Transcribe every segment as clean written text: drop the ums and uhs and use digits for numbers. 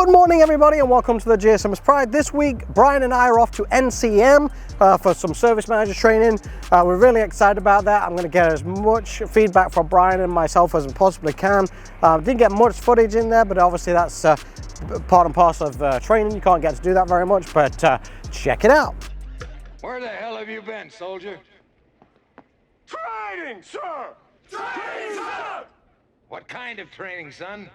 Good morning everybody and welcome to the GSM's Pride. This week Brian and I are off to NCM for some service manager training. We're really excited about that. I'm going to get as much feedback from Brian and myself as I possibly can. Didn't get much footage in there, but obviously that's part and parcel of training. You can't get to do that very much, but check it out. Where the hell have you been, soldier? Training, sir! Training, sir! What kind of training, son?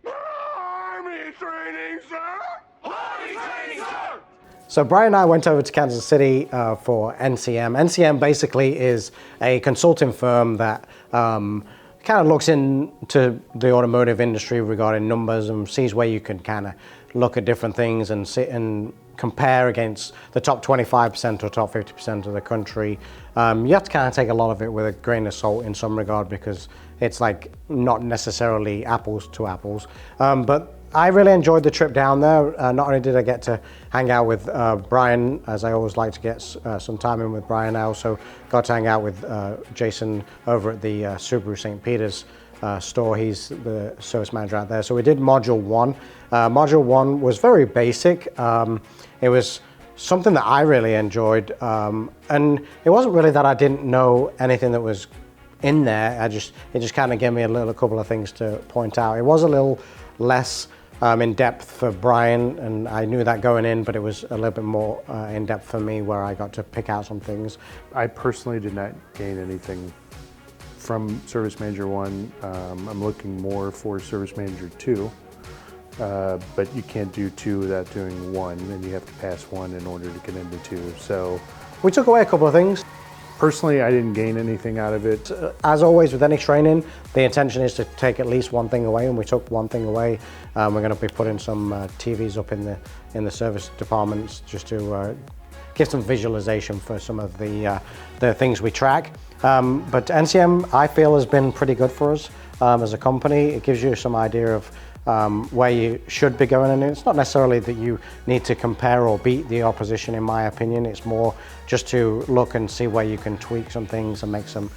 Army training, sir! Army training, sir! So Brian and I went over to Kansas City for NCM. NCM basically is a consulting firm that kind of looks into the automotive industry regarding numbers and sees where you can kind of look at different things and sit and compare against the top 25% or top 50% of the country. You have to kind of take a lot of it with a grain of salt in some regard because it's like not necessarily apples to apples. But I really enjoyed the trip down there. Not only did I get to hang out with Brian, as I always like to get some time in with Brian, I also got to hang out with Jason over at the Subaru St. Peter's store. He's the service manager out there. So we did module one. Module one was very basic. It was something that I really enjoyed. And it wasn't really that I didn't know anything that was in there. It just kind of gave me a couple of things to point out. It was a little less in depth for Brian, and I knew that going in, but it was a little bit more in depth for me where I got to pick out some things. I personally did not gain anything from Service Manager 1. I'm looking more for Service Manager 2, but you can't do 2 without doing 1, and you have to pass 1 in order to get into 2. So we took away a couple of things. Personally, I didn't gain anything out of it. As always with any training, the intention is to take at least one thing away, and we took one thing away. We're going to be putting some TVs up in the service departments just to give some visualization for some of the things we track. But NCM, I feel, has been pretty good for us as a company. It gives you some idea of where you should be going, and it's not necessarily that you need to compare or beat the opposition, in my opinion. It's more just to look and see where you can tweak some things and make some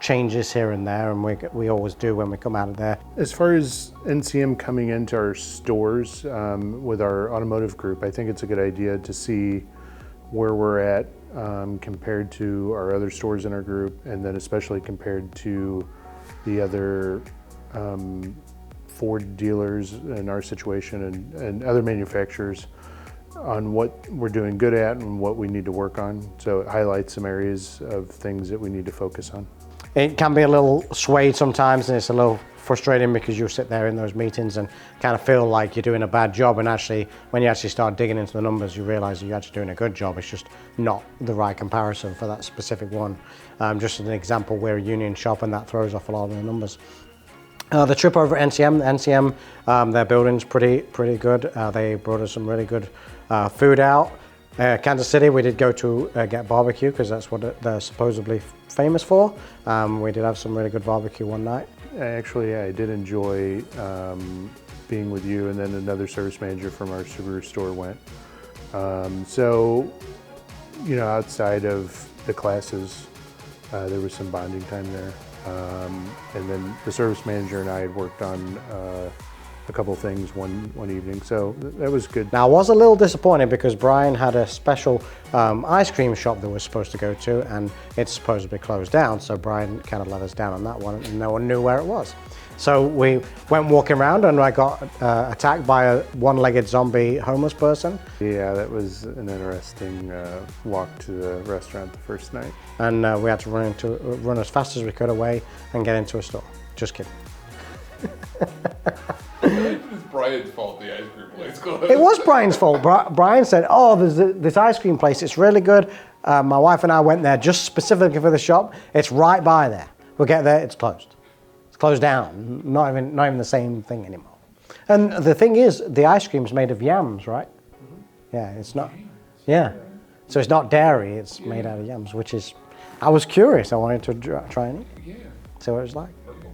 changes here and there, and we always do when we come out of there. As far as NCM coming into our stores with our automotive group, I think it's a good idea to see where we're at compared to our other stores in our group, and then especially compared to the other Ford dealers in our situation and other manufacturers on what we're doing good at and what we need to work on. So it highlights some areas of things that we need to focus on. It can be a little swayed sometimes, and it's a little frustrating because you sit there in those meetings and kind of feel like you're doing a bad job, and actually when you actually start digging into the numbers you realize you're actually doing a good job. It's just not the right comparison for that specific one. Just as an example, we're a union shop and that throws off a lot of the numbers. The trip over at NCM, their building's pretty good. They brought us some really good food out. Kansas City, we did go to get barbecue because that's what they're supposedly famous for. We did have some really good barbecue one night. Actually, I did enjoy being with you, and then another service manager from our Subaru store went. So, you know, outside of the classes, there was some bonding time there. And then the service manager and I had worked on a couple of things one evening, so that was good. Now I was a little disappointed because Brian had a special ice cream shop that we're supposed to go to, and it's supposed to be closed down, so Brian kind of let us down on that one and no one knew where it was. So we went walking around and I got attacked by a one-legged zombie homeless person. Yeah, that was an interesting walk to the restaurant the first night. And we had to run as fast as we could away and get into a store. Just kidding. It's Brian's fault the ice cream place closed. It was Brian's fault. Brian said, oh, there's this ice cream place, it's really good. My wife and I went there just specifically for the shop. It's right by there. We'll get there, it's closed. Closed down, not even the same thing anymore. And the thing is, the ice cream's made of yams, right? Mm-hmm. Yeah, it's not. Yeah, so it's not dairy. It's made out of yams, which is. I was curious. I wanted to try and eat. Yeah. See what it was like. Purple.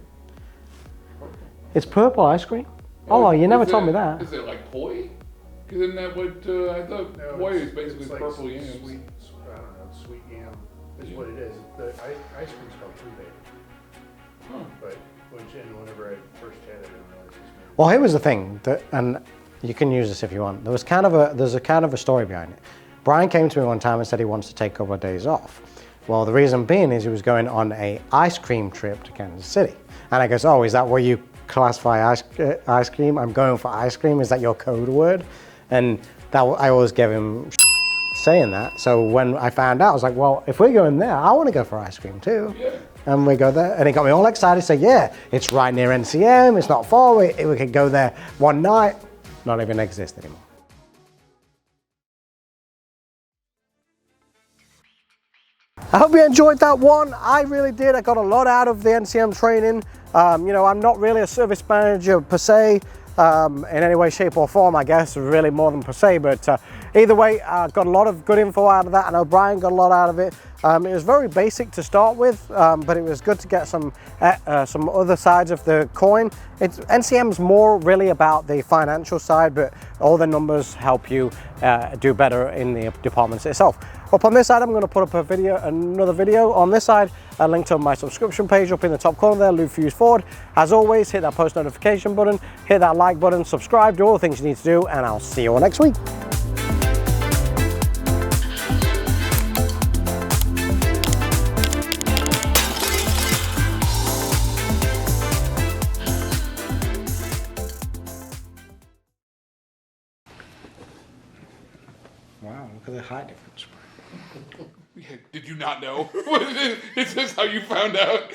It's purple ice cream. Oh, you never told me that. Is it like poi? Because isn't that what I thought? No, poi is basically like purple yams. Sweet, I don't know, sweet yam is what it is. The ice cream's called ube. Huh. But And whenever I first had it, I didn't realize this. Well, here was the thing, and you can use this if you want. There's a kind of a story behind it. Brian came to me one time and said he wants to take a couple of days off. Well, the reason being is he was going on a ice cream trip to Kansas City. And I goes, oh, is that where you classify ice cream? I'm going for ice cream. Is that your code word? And that I always gave him saying that. So when I found out, I was like, well, if we're going there, I want to go for ice cream too. Yeah. And we go there, and he got me all excited. Say, yeah, it's right near NCM. It's not far. We could go there one night. Not even exist anymore. I hope you enjoyed that one. I really did. I got a lot out of the NCM training. You know, I'm not really a service manager per se, in any way, shape or form, I guess, really more than per se, but either way, I got a lot of good info out of that. I know Brian got a lot out of it. It was very basic to start with, but it was good to get some other sides of the coin. NCM's more really about the financial side, but all the numbers help you do better in the departments itself. Up on this side, I'm going to put up another video on this side, a link to my subscription page up in the top corner there, Luke Fuse Ford. As always, hit that post notification button, hit that like button, subscribe, do all the things you need to do, and I'll see you all next week. Wow, look at the height difference. Did you not know? Is this how you found out?